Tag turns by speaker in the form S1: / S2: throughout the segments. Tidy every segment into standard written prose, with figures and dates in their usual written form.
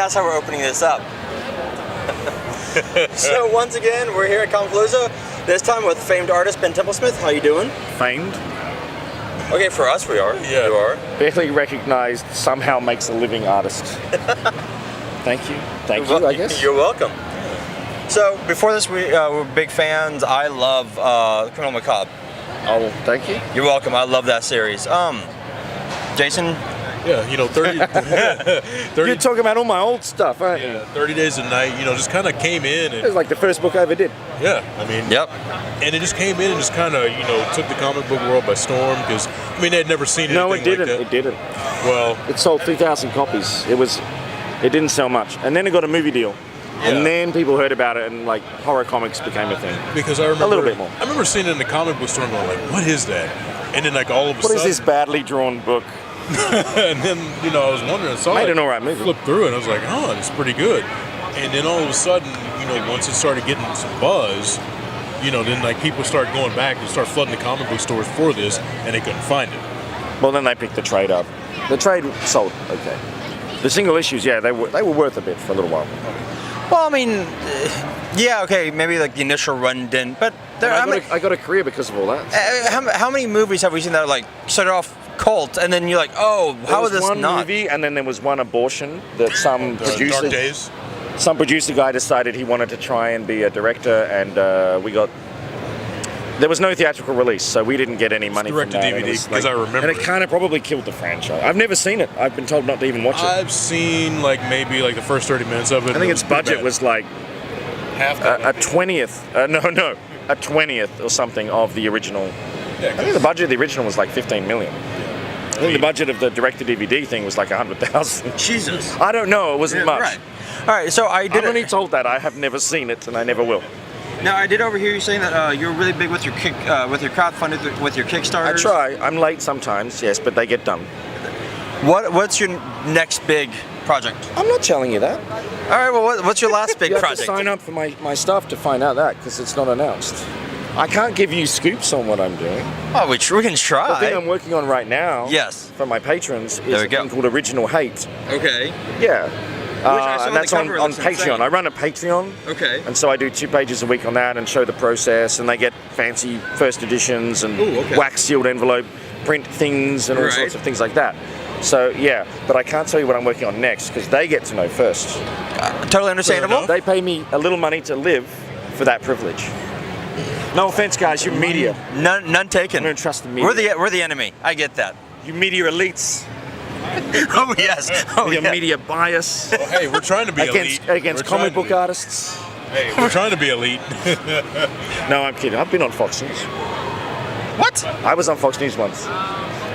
S1: that's how we're opening this up. So once again, we're here at Comicpalooza. This time with famed artist Ben Templesmith. How you doing?
S2: Famed.
S1: Okay, for us we are.
S2: Yeah.
S1: You are.
S2: Barely recognized, somehow makes a living artist. Thank you. Thank you, I guess.
S1: You're welcome. So before this, we're big fans. I love Criminal Macabre.
S2: Oh, well, thank you.
S1: You're welcome. I love that series. Jason?
S3: Yeah, 30
S2: You're talking about all my old stuff, aren't you?
S3: yeah, 30 Days a Night, just kind of came in
S2: It was
S3: and,
S2: like the first book I ever did.
S3: yeah, I mean,
S1: Yep.
S3: and it just came in and just kind of, took the comic book world by storm because, they'd never seen anything
S2: No, it didn't.
S3: like that.
S2: It didn't.
S3: Well,
S2: It sold 3,000 copies. It didn't sell much. And then it got a movie deal.
S3: Yeah.
S2: And then people heard about it and horror comics became a thing.
S3: because I remember...
S2: A little bit more.
S3: I remember seeing it in the comic book store and going like, what is that? And then all of a
S2: What
S3: sudden...
S2: is this badly drawn book?
S3: And then, I was wondering, I saw
S2: Made
S3: it,
S2: an alright movie.
S3: flipped through it, and I was like, oh, it's pretty good. And then all of a sudden, once it started getting some buzz, then people started going back and start flooding the comic book stores for this, and they couldn't find it.
S2: Well, then they picked the trade up. The trade sold okay. The single issues, yeah, they were worth a bit for a little while.
S1: Well, yeah, okay, maybe the initial run didn't, but
S2: I got a career because of all that.
S1: how many movies have we seen that started off cult and then you're like, oh, how is
S2: There
S1: this
S2: was one
S1: not?
S2: movie, and then there was one abortion that some
S3: Dark
S2: producer,
S3: Days.
S2: some producer guy decided he wanted to try and be a director, and there was no theatrical release, so we didn't get any money from
S3: direct to
S2: that.
S3: DVD,
S2: And it was
S3: because I remember
S2: and it
S3: it.
S2: kind of probably killed the franchise. I've never seen it. I've been told not to even watch it.
S3: I've seen maybe the first 30 minutes of it.
S2: I think its budget was like
S3: half that.
S2: a 20th or something of the original.
S3: Yeah,
S2: I think the budget of the original was like 15 million. I think the budget of the direct-to-DVD thing was like 100,000.
S1: Jesus.
S2: I don't know. It wasn't much.
S1: Right. All right, so I did
S2: I'm only told that. I have never seen it, and I never will.
S1: Now I did overhear you saying that you're really big with your crowdfunding, with your Kickstarters.
S2: I try. I'm late sometimes, yes, but they get done.
S1: What's your next big project?
S2: I'm not telling you that.
S1: All right, well, what's your last big
S2: You have
S1: project?
S2: to sign up for my stuff to find out that, because it's not announced. I can't give you scoops on what I'm doing.
S1: Oh, we can
S2: The
S1: try.
S2: thing I'm working on right now,
S1: Yes.
S2: for my patrons,
S1: There
S2: is
S1: we
S2: a
S1: go.
S2: thing called Original Hate.
S1: Okay.
S2: Yeah.
S1: I saw
S2: And
S1: the
S2: that's on
S1: cover, it
S2: on
S1: looks
S2: Patreon.
S1: insane.
S2: I run a Patreon.
S1: Okay.
S2: And so I do 2 pages a week on that and show the process, and they get fancy first editions and
S1: Ooh, okay.
S2: wax sealed envelope print things and all
S1: Right.
S2: sorts of things like that. So yeah, but I can't tell you what I'm working on next because they get to know first.
S1: Totally understandable.
S3: enough.
S2: They pay me a little money to live for that privilege. No offense, guys, you're media.
S1: None
S2: I
S1: taken.
S2: don't trust the media.
S1: We're the enemy. I get that.
S2: You media elites.
S1: Oh yes. Oh
S2: Your
S1: yeah.
S2: media bias
S3: Well, hey, we're trying to be
S2: against
S3: elite.
S2: against
S3: We're trying
S2: comic
S3: to
S2: book
S3: be-
S2: artists.
S3: Hey, we're trying to be elite.
S2: No, I'm kidding. I've been on Fox News.
S1: What?
S2: I was on Fox News once,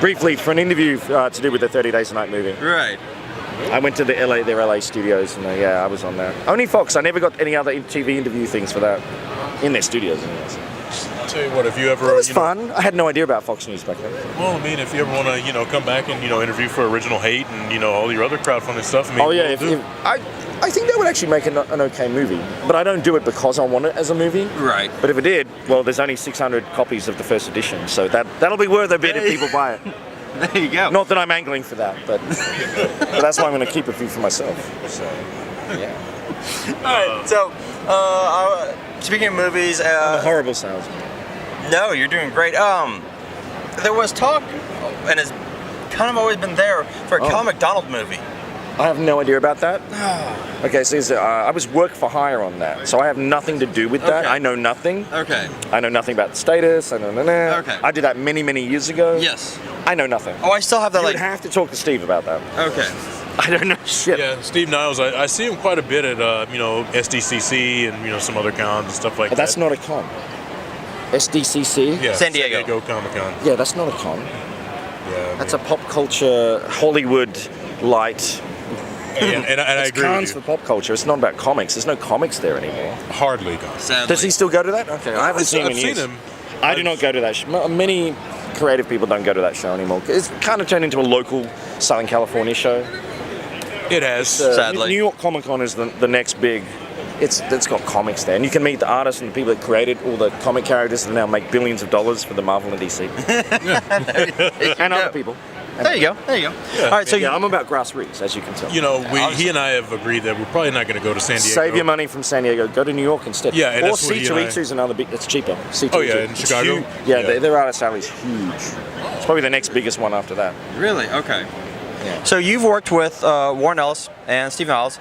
S2: briefly for an interview to do with the 30 Days a Night movie.
S1: Right.
S2: I went to their LA studios, and yeah, I was on that. Only Fox. I never got any other TV interview things for that in their studios. Anyways.
S3: I'll tell you what, if you ever,
S2: It was fun. I had no idea about Fox News back then.
S3: well, if you ever want to, come back and, interview for Original Hate and, all your other crowdfunding stuff.
S2: Oh yeah,
S3: we'll do.
S2: I think they would actually make an okay movie, but I don't do it because I want it as a movie.
S1: Right.
S2: But if it did, well, there's only 600 copies of the first edition, so that'll be worth a bit if people buy it.
S1: There you go.
S2: Not that I'm angling for that, but that's why I'm going to keep a few for myself. So yeah,
S1: All right. So, speaking of movies,
S2: I'm a horrible salesman.
S1: no, you're doing great. There was talk, and it's kind of always been there for a Cal McDonald movie.
S2: I have no idea about that. Okay, so I was work for hire on that, so I have nothing to do with that.
S1: Okay.
S2: I know nothing.
S1: Okay.
S2: I know nothing about the status.
S1: Okay.
S2: I did that many years ago.
S1: Yes.
S2: I know nothing.
S1: Oh, I still have that.
S2: You would have to talk to Steve about that.
S1: Okay.
S2: I don't know shit.
S3: Yeah, Steve Niles, I see him quite a bit at, SDCC and, some other cons and stuff like
S2: But that's
S3: that.
S2: not a con. SDCC?
S3: Yeah,
S1: San Diego.
S3: Comic-Con.
S2: Yeah, that's not a con.
S3: Yeah,
S2: That's a pop culture, Hollywood light.
S3: and I
S2: It's
S3: agree
S2: cons
S3: with
S2: for pop culture. It's not about comics. There's no comics there anymore.
S3: you. Hardly gone.
S1: Sadly.
S2: Does he still go to that? Okay, I haven't seen him in
S3: I've
S2: years.
S3: seen him.
S2: I do not go to that show. Many creative people don't go to that show anymore. It's kind of turned into a local Southern California show.
S3: It has.
S1: Sadly.
S2: New York Comic Con is the next big. It's got comics there, and you can meet the artists and the people that created all the comic characters that now make billions of dollars for the Marvel and DC, and other people.
S1: There you go. There you go.
S3: Yeah.
S1: All right, so
S2: Yeah, I'm about grassroots, as you can tell.
S3: You know, he and I have agreed that we're probably not going to go to San Diego.
S2: Save your money from San Diego. Go to New York instead.
S3: Yeah, and
S2: or
S3: that's what he and I-
S2: C2E2 is another big. It's cheaper. C2E2.
S3: Oh, yeah, in
S2: It's
S3: Chicago?
S2: huge. Yeah,
S3: Yeah.
S2: their artist alley is huge. It's probably the next biggest one after that.
S1: Really? Okay.
S2: Yeah.
S1: So you've worked with Warren Ellis and Stephen Howells.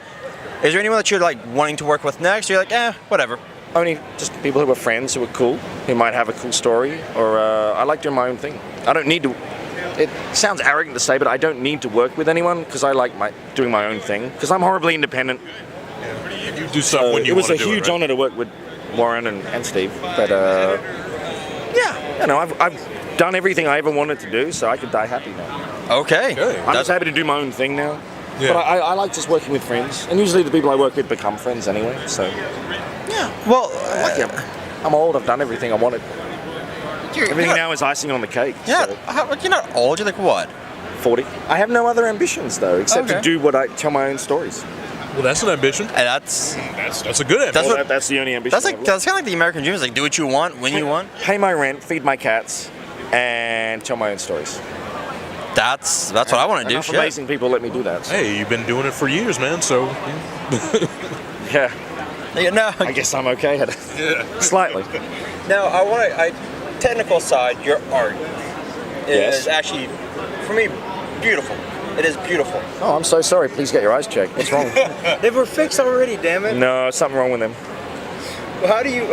S1: Is there anyone that you're like wanting to work with next? Or you're like, whatever.
S2: Only just people who are friends who are cool, who might have a cool story, or I like doing my own thing. I don't need to. It sounds arrogant to say, but I don't need to work with anyone because I like doing my own thing. Because I'm horribly independent.
S3: You do stuff when you
S2: It was
S3: want
S2: a
S3: to do
S2: huge
S3: it, right?
S2: honor to work with Warren and Steve. But yeah, you know, I've done everything I ever wanted to do, so I could die happy now.
S1: Okay.
S3: Okay.
S2: I'm just happy to do my own thing now.
S3: Yeah.
S2: But I like just working with friends, and usually the people I work with become friends anyway. So
S1: Well,
S2: I'm old. I've done everything I wanted.
S1: you're
S2: Everything
S1: not,
S2: now is icing on the cake.
S1: Yeah,
S2: So
S1: you're not old. You're like what?
S2: 40. I have no other ambitions though, except to
S1: Okay.
S2: do what I tell my own stories.
S3: Well, that's an ambition.
S1: And that's
S3: That's a good ambition.
S1: That's
S2: Well,
S1: what-
S2: that's the only ambition.
S1: that's
S2: I
S1: like
S2: have
S1: that's kind of like the American dream. Is like do what you want when you want.
S2: left. Pay my rent, feed my cats, and tell my own stories.
S1: That's what I want to do.
S2: Enough
S1: Shit.
S2: amazing people let me do that. So,
S3: Hey, you've been doing it for years, man. So
S2: yeah,
S1: Yeah, no,
S2: I guess I'm okay at it.
S3: yeah.
S2: Slightly.
S1: no. Technical side, your art
S2: Yes.
S1: is actually, for me, beautiful. It is beautiful.
S2: Oh, I'm so sorry. Please get your eyes checked. What's wrong?
S1: They were fixed already. Damn it.
S2: No, something wrong with them.
S1: How do you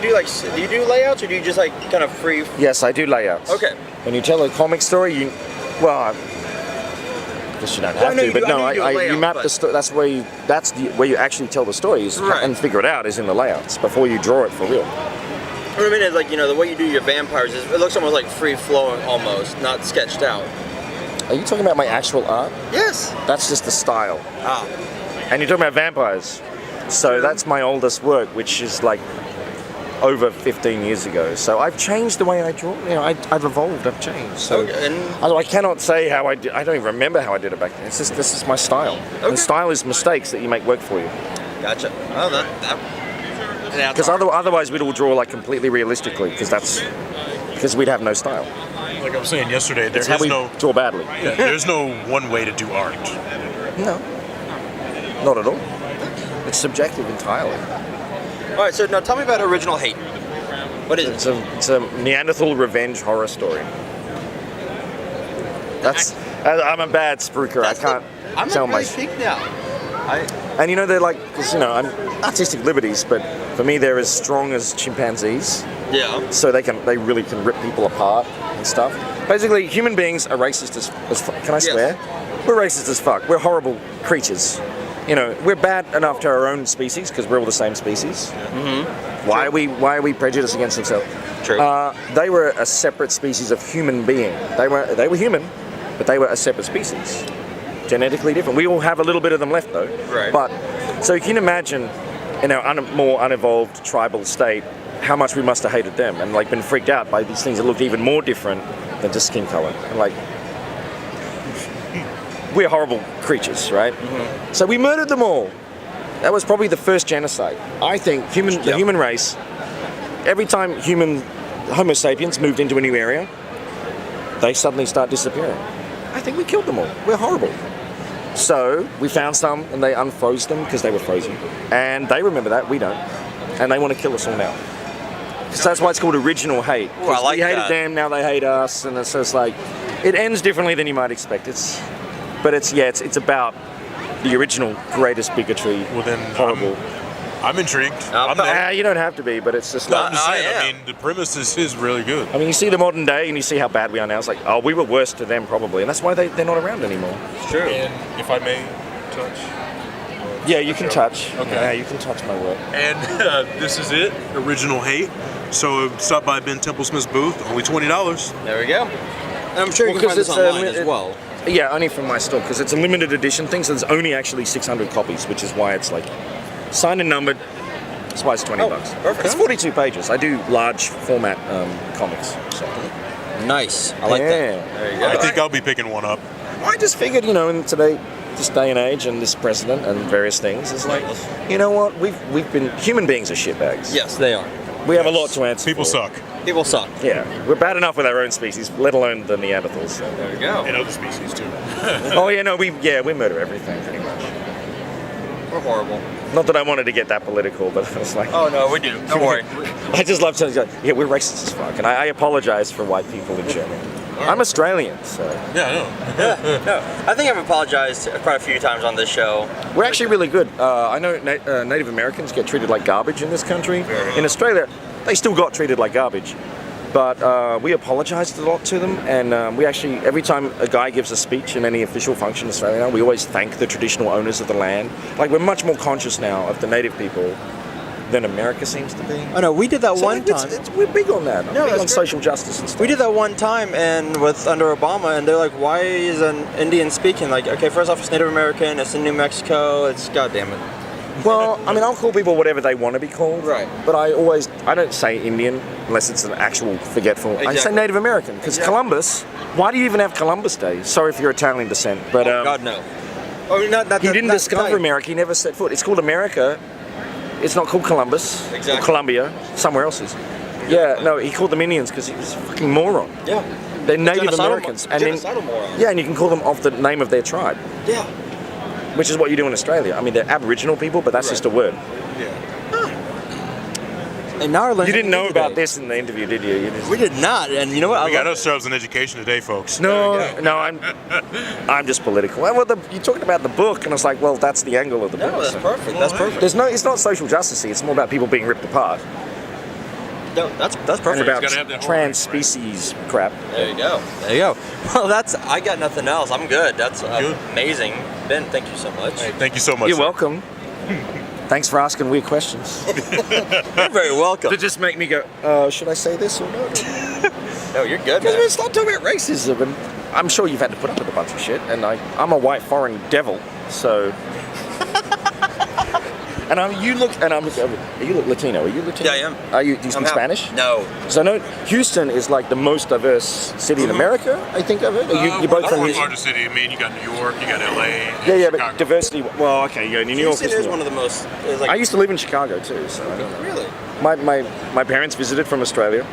S1: do layouts or do you just like kind of free?
S2: Yes, I do layouts.
S1: Okay.
S2: When you tell a comic story, I guess you don't have
S1: know
S2: to,
S1: you
S2: but
S1: do- I
S2: no,
S1: know you do a
S2: you
S1: layout,
S2: map
S1: but-
S2: the story. That's where you actually tell the stories
S1: Right.
S2: and figure it out is in the layouts before you draw it for real.
S1: What I mean is like the way you do your vampires it looks almost like free flowing almost, not sketched out.
S2: Are you talking about my actual art?
S1: Yes.
S2: That's just the style.
S1: Ah.
S2: And you're talking about vampires. So that's my oldest work, which is like over 15 years ago. So I've changed the way I draw. You know, I've evolved. I've changed. So
S1: Okay, and-
S2: I cannot say how I did. I don't even remember how I did it back then. It's just this is my style.
S1: Okay.
S2: And style is mistakes that you make work for you.
S1: Gotcha. Oh, that.
S2: Because otherwise we'd all draw like completely realistically. Because we'd have no style.
S3: Like I was saying yesterday, there
S2: That's how
S3: is
S2: we
S3: no
S2: draw badly.
S3: there's no one way to do art.
S2: No, not at all. It's subjective entirely.
S1: All right. So now tell me about Original Hate. What is it?
S2: It's a Neanderthal revenge horror story. I'm a bad spruiker. I can't
S1: I'm
S2: tell
S1: not really
S2: my.
S1: peaked now.
S2: And you know they're like, because I'm artistic liberties, but for me they're as strong as chimpanzees.
S1: Yeah.
S2: So they really can rip people apart and stuff. Basically, human beings are racist as fuck. Can I swear? We're racist as fuck. We're horrible creatures. You know, we're bad enough to our own species because we're all the same species. Mm-hmm. Why are we prejudiced against ourselves?
S1: True.
S2: They were a separate species of human being. They were human, but they were a separate species. Genetically different. We all have a little bit of them left though.
S1: Right.
S2: But so you can imagine in our more unevolved tribal state how much we must have hated them and like been freaked out by these things that looked even more different than just skin color. And like we're horrible creatures, right? Mm-hmm. So we murdered them all. That was probably the first genocide. I think the human race, every time Homo sapiens moved into a new area, they suddenly start disappearing. I think we killed them all. We're horrible. So we found some and they unfroze them because they were frozen. And they remember that, we don't. And they want to kill us all now. So that's why it's called original hate.
S1: Ooh, I like
S2: we hated
S1: that.
S2: them, now they hate us, and it's just like it ends differently than you might expect. It's about the original greatest bigotry.
S3: Well, then
S2: horrible.
S3: I'm intrigued. I'm there.
S2: You don't have to be, but it's just like
S3: I'm just saying,
S1: I
S3: I
S1: am.
S3: mean, the premise is really good.
S2: I mean, you see the modern day and you see how bad we are now. It's like, oh, we were worse to them probably, and that's why they're not around anymore.
S1: It's true.
S3: And if I may touch.
S2: Yeah, you can touch.
S3: Okay.
S2: Yeah, you can touch my work.
S3: And this is it, Original Hate. So stop by Ben Templesmith's booth, only $20.
S1: There we go. And I'm sure you
S2: Well,
S1: can find
S2: 'cause
S1: this
S2: it's,
S1: online
S2: it-
S1: as well.
S2: Yeah, only from my store because it's a limited edition thing. So there's only actually 600 copies, which is why it's like signed and numbered. That's why it's $20.
S1: perfect.
S2: It's 42 pages. I do large format comics. So.
S1: Nice. I like that.
S2: Yeah.
S1: There you go.
S3: I think I'll be picking one up.
S2: I just figured, in this day and age, and this president and various things, it's like, you know what? We've been human beings are shitbags.
S1: Yes, they are.
S2: We have a lot to answer.
S3: People
S2: for.
S3: suck.
S1: People suck.
S2: Yeah, we're bad enough with our own species, let alone the Neanderthals. So.
S1: There you go.
S3: And other species too.
S2: Oh yeah, no, we murder everything pretty much.
S1: We're horrible.
S2: Not that I wanted to get that political, but I was like,
S1: Oh no, we do. Don't worry.
S2: I just love telling you, yeah, we're racist as fuck, and I apologize for white people in general. I'm Australian, so
S3: Yeah, I know.
S1: No, I think I've apologized quite a few times on this show.
S2: we're actually really good. I know Native Americans get treated like garbage in this country. In Australia, they still got treated like garbage. But we apologized a lot to them, and we actually, every time a guy gives a speech in any official function in Australia, we always thank the traditional owners of the land. Like, we're much more conscious now of the native people than America seems to be.
S1: Oh no, we did that
S2: So
S1: one time.
S2: we're big on that.
S1: No,
S2: We're big
S1: that's
S2: on
S1: great.
S2: social justice and stuff.
S1: We did that one time, and with under Obama, and they're like, "Why is an Indian speaking?" Like, okay, first off, it's Native American. It's in New Mexico. It's goddamn it.
S2: Well, I mean, I'll call people whatever they want to be called.
S1: Right.
S2: But I don't say Indian unless it's an actual forgetful. I say
S1: Exactly.
S2: Native American because
S1: Exactly.
S2: Columbus. Why do you even have Columbus Day? Sorry if you're Italian descent, but
S1: God no. Oh, not
S2: he didn't discover America. He never set foot. It's called America. It's not called Columbus
S1: Exactly.
S2: or Columbia. Somewhere else is. Yeah, no, he called them Indians because he was a fucking moron.
S1: Yeah.
S2: They're Native
S1: Genocidal
S2: Americans, and then
S1: genocidal moron.
S2: yeah, and you can call them off the name of their tribe,
S1: Yeah.
S2: which is what you do in Australia. I mean, they're Aboriginal people, but that's
S1: Right.
S2: just a word.
S3: Yeah.
S1: And now we're
S2: You didn't know
S1: today.
S2: about this in the interview, did you? You just-
S1: We did not, and you know what?
S3: We got ourselves an education today, folks.
S2: No, I'm just political. Well, you're talking about the book, and I was like, well, that's the angle of the
S1: No,
S2: book.
S1: that's
S2: so.
S1: perfect. That's perfect.
S2: It's not social justice. It's more about people being ripped apart
S1: No, that's
S2: and
S1: perfect.
S2: about
S3: gotta have that whole
S2: trans species crap.
S1: There you go. There you go. Well, I got nothing else. I'm good. That's
S3: Good.
S1: amazing. Ben, thank you so much.
S3: Hey, thank you so much.
S2: You're
S3: sir.
S2: welcome. Thanks for asking weird questions.
S1: You're very welcome.
S2: To just make me go, should I say this or not?
S1: No, you're good,
S2: Because
S1: man.
S2: we start talking about racism, and I'm sure you've had to put up with a bunch of shit, and I'm a white foreign devil, so. And you look Latino. Are you Latino?
S1: Yeah, I am.
S2: Do you speak
S1: I'm half-
S2: Spanish?
S1: No.
S2: So I know Houston is like the most diverse city in America. I think of it. Are you're both from
S3: Fourth
S2: Houston.
S3: largest city. I mean, you got New York, you got LA.
S2: Yeah,
S3: Chicago.
S2: but diversity. Well, okay, yeah, New York
S1: Houston is
S2: New
S1: one of the most. Is like,
S2: I used to live in Chicago too, so I don't know.
S1: really.
S2: My parents visited from Australia.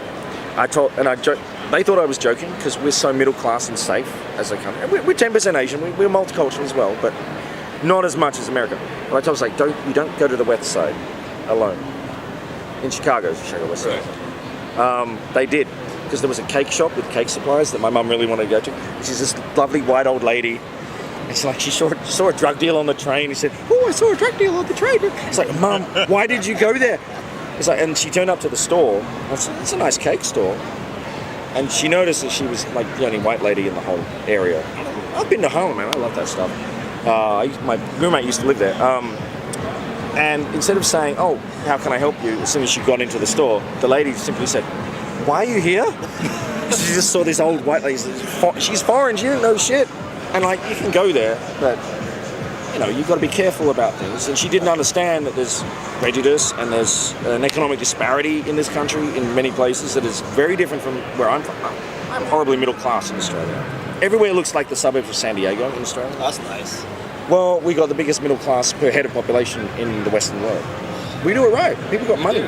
S2: They thought I was joking because we're so middle class and safe as a country. We're 10% Asian. We're multicultural as well, but not as much as America. But I told them, like, you don't go to the west side alone. In Chicago West Side. They did because there was a cake shop with cake supplies that my mum really wanted to go to. She's this lovely white old lady. It's like she saw a drug deal on the train. He said, "Oh, I saw a drug deal on the train." It's like, "Mum, why did you go there?" It's like, and she turned up to the store. It's a nice cake store. And she noticed that she was like the only white lady in the whole area. I've been to Harlem, man. I love that stuff. My roommate used to live there. And instead of saying, "Oh, how can I help you?" as soon as she got into the store, the lady simply said, "Why are you here?" She just saw this old white lady. She's foreign. She didn't know shit. And like, you can go there, but you've got to be careful about things. And she didn't understand that there's prejudice and there's an economic disparity in this country in many places that is very different from where I'm from. I'm horribly middle class in Australia. Everywhere looks like the suburbs of San Diego in Australia.
S1: That's nice.
S2: Well, we got the biggest middle class per head of population in the Western world. We do it right. People got money.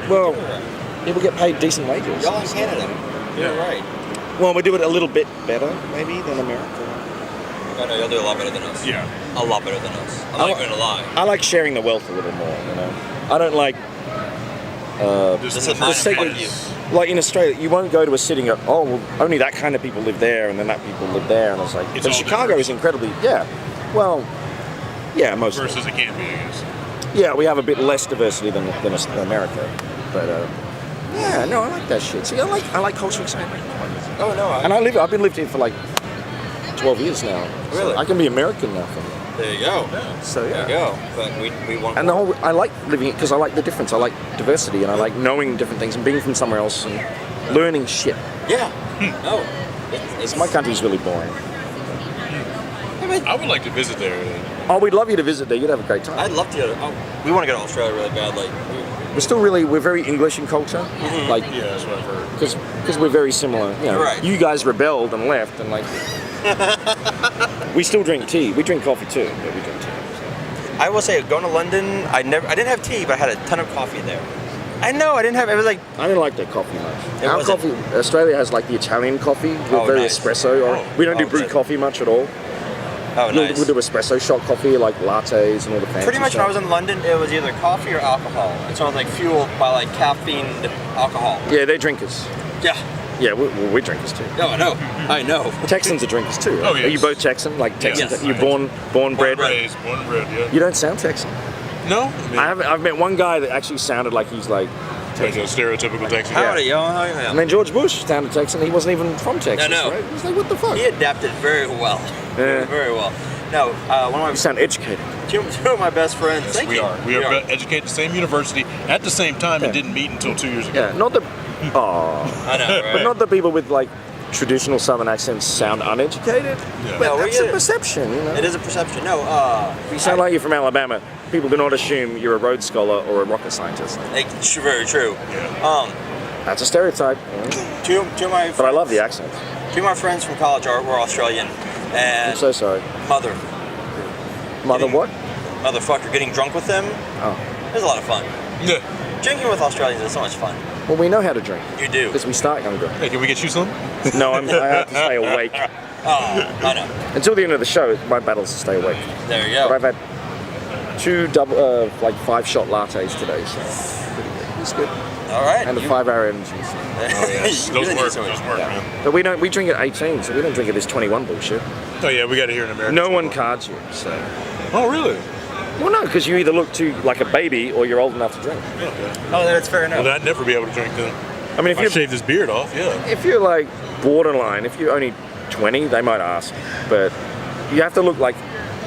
S2: Well, people get paid decent wages.
S1: Y'all in Canada. You're right.
S2: Well, we do it a little bit better, maybe, than America.
S1: Oh, no, you'll do a lot better than us.
S3: Yeah.
S1: A lot better than us. I'm not going to lie.
S2: I like sharing the wealth a little more, I don't like...
S3: Just
S1: This
S3: the
S1: is mine
S2: sake
S1: and
S2: of-
S1: you.
S2: Like in Australia, you won't go to a city and go, "Oh, well, only that kind of people live there, and then that people live there," and I was like,
S3: It's
S2: but
S3: all
S2: Chicago
S3: different.
S2: is incredibly, most.
S3: versus it can be, I guess.
S2: Yeah, we have a bit less diversity than America, but no, I like that shit. See, I like culture excitement,
S1: Oh, no.
S2: and I've been lived here for like 12 years now. So
S1: Really?
S2: I can be American now.
S1: There you go.
S2: So
S1: There you go. But we want
S2: And I like living it because I like the difference. I like diversity, and I like knowing different things and being from somewhere else and learning shit.
S1: Yeah. No. It's
S2: My country's really boring.
S3: I would like to visit there.
S2: Oh, we'd love you to visit there. You'd have a great time.
S1: I'd love to go to... we want to go to Australia really bad. Like,
S2: We're very English in culture, like
S3: Yeah, that's what I've heard.
S2: because we're very similar.
S1: Right.
S2: You guys rebelled and left, and like we still drink tea. We drink coffee too, but we drink tea.
S1: I will say, going to London, I didn't have tea, but I had a ton of coffee there. I know. I didn't have. It was like.
S2: I didn't like their coffee much.
S1: It
S2: Our
S1: wasn't-
S2: coffee, Australia has like the Italian coffee. We're
S1: Oh,
S2: very
S1: nice.
S2: espresso. Or we don't do brewed
S1: good.
S2: coffee much at all.
S1: Oh, nice.
S2: We'll do espresso shot coffee, like lattes and all the fancy
S1: Pretty much when I
S2: stuff.
S1: was in London, it was either coffee or alcohol, and so I was like fueled by like caffeined alcohol.
S2: Yeah, they're drinkers.
S1: Yeah.
S2: Yeah, we're drinkers too.
S1: No, I know. I know.
S2: Texans are drinkers too. Right?
S3: Oh, yes.
S2: Are you both Texan? Like Texans?
S1: Yes.
S2: You born bred?
S3: Raised, born and bred, yeah.
S2: You don't sound Texan.
S3: No?
S2: I've met one guy that actually sounded like he's like.
S3: Like a stereotypical Texan.
S1: Howdy, yo. How are you,
S2: And
S1: man?
S2: then George Bush sounded Texan. He wasn't even from Texas.
S1: I know.
S2: Right? He's like, what the fuck?
S1: He adapted very well.
S2: Yeah.
S1: Very well. No, one
S2: You
S1: of
S2: sound educated.
S1: my two of my best friends.
S3: Yes,
S1: Thank
S3: we
S1: you.
S3: are. We are educated at the same university at the same time and
S2: Yeah.
S3: didn't meet until 2 years ago.
S2: Yeah, not the. Oh.
S1: I know, right?
S2: But not the people with like traditional Southern accents sound uneducated.
S3: Yeah.
S2: But
S1: No, we
S2: that's a
S1: get it.
S2: perception, you know.
S1: It is a perception. No,
S2: You sound like you're from Alabama. People do not assume you're a Rhodes Scholar or a rocket scientist.
S1: very true.
S2: That's a stereotype.
S1: Two of my
S2: But I love the accent.
S1: two of my friends from college were Australian, and
S2: I'm so sorry.
S1: mother,
S2: Mother what?
S1: motherfucker, getting drunk with them.
S2: Oh.
S1: It was a lot of fun.
S3: Yeah.
S1: Drinking with Australians is so much fun.
S2: Well, we know how to drink
S1: You do.
S2: because we start younger.
S3: Hey, can we get you some?
S2: No, I have to stay awake.
S1: Oh, I know.
S2: Until the end of the show, my battle's to stay awake.
S1: There you
S2: But
S1: go.
S2: I've had 2 5-shot lattes today, so pretty good. It's good.
S1: All right.
S2: And a
S1: you-
S2: 5-hour energy.
S3: Oh, yes.
S1: You
S3: Those
S1: really
S3: work.
S1: need some-
S3: Those work,
S2: Yeah.
S3: man.
S2: But we drink at 18, so we don't drink at this 21 bullshit.
S3: Oh, yeah, we got it here in America.
S2: No one cards you, so.
S3: Oh, really?
S2: Well, no, because you either look too like a baby or you're old enough to drink.
S3: Okay.
S1: Oh, that's fair enough.
S3: Well, I'd never be able to drink then.
S2: I mean, if
S3: I
S2: you're
S3: shaved his beard off, yeah.
S2: if you're like borderline, if you're only 20, they might ask, but you have to look like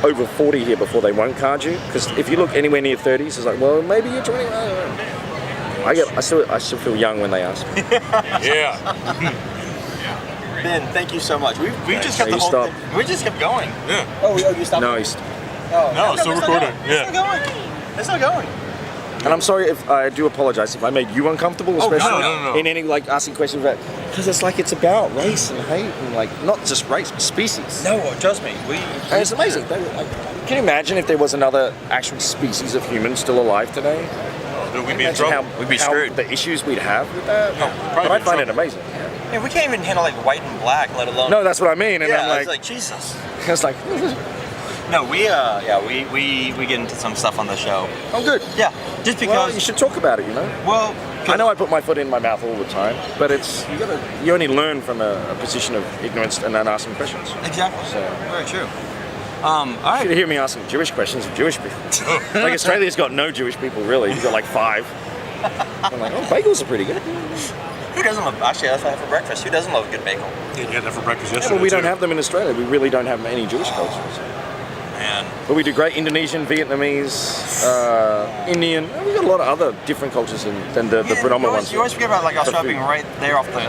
S2: over 40 here before they won't card you. Because if you look anywhere near 30s, it's like, well, maybe you're 20. I still feel young when they ask me.
S3: Yeah.
S1: Ben, thank you so much. We just kept
S2: Yeah,
S1: the
S2: you
S1: whole
S2: stopped.
S1: thing. We just kept going.
S3: Yeah.
S1: Oh, you stopped?
S2: No,
S1: Oh,
S3: No, it's still recording.
S1: It's
S3: Yeah.
S1: still going. It's still going.
S2: and I'm sorry if I do apologize if I made you uncomfortable,
S1: Oh, no,
S2: especially
S3: no.
S2: in any like asking questions about because it's like it's about race and hate and like not just race, but species.
S1: No, trust me.
S2: And it's amazing. Can you imagine if there was another actual species of human still alive today?
S3: Oh, dude, we'd be in
S2: Imagine
S3: trouble.
S1: We'd be
S2: how
S1: screwed.
S2: The issues we'd have with that.
S3: probably
S2: But I
S3: be
S2: find it
S3: trouble.
S2: amazing.
S1: Yeah, we can't even handle like white and black, let alone.
S2: No, that's what I mean. And
S1: yeah,
S2: I'm
S1: it's like Jesus.
S2: it's like,
S1: No, we get into some stuff on the show.
S2: oh, good.
S1: Yeah, just
S2: Well,
S1: because.
S2: you should talk about it. You know.
S1: Well,
S2: I know I put my foot in my mouth all the time, but you only learn from a position of ignorance and then asking questions.
S1: Exactly.
S2: So-
S1: Very true. All
S2: You
S1: right.
S2: should hear me asking Jewish questions of Jewish people. Like Australia's got no Jewish people really. You've got like 5. I'm like, oh, bagels are pretty good.
S1: Who doesn't love? Actually, that's what I had for breakfast. Who doesn't love a good bagel?
S3: Yeah, you had that for breakfast
S2: Yeah,
S3: yesterday.
S2: but we don't
S3: too.
S2: have them in Australia. We really don't have any Jewish cultures.
S1: Man.
S2: But we do great Indonesian, Vietnamese, Indian. We've got a lot of other different cultures than the predominant ones.
S1: You always forget about like Australia
S2: food.
S1: being right there off the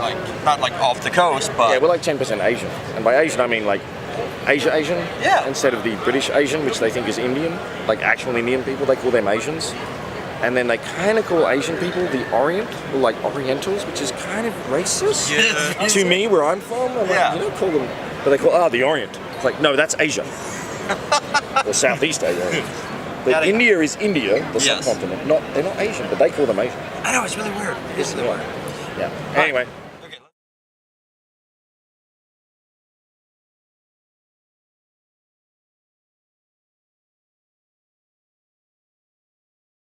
S1: not like off the coast, but
S2: Yeah, we're like 10% Asian. And by Asian, I mean like Asian.
S1: Yeah.
S2: Instead of the British Asian, which they think is Indian, like actual Indian people, they call them Asians. And then they kind of call Asian people the Orient, or like Orientals, which is kind of racist.
S3: Yeah.
S2: To me, where I'm from, I'm
S1: Yeah.
S2: like, you don't call them, but they call, the Orient. It's like, no, that's Asia. Or Southeast Asia. But
S1: Gotta-
S2: India is India, the
S1: Yes.
S2: subcontinent. They're not Asian, but they call them Asian.
S1: I know it's really weird. It is really weird.
S2: Yeah. Anyway,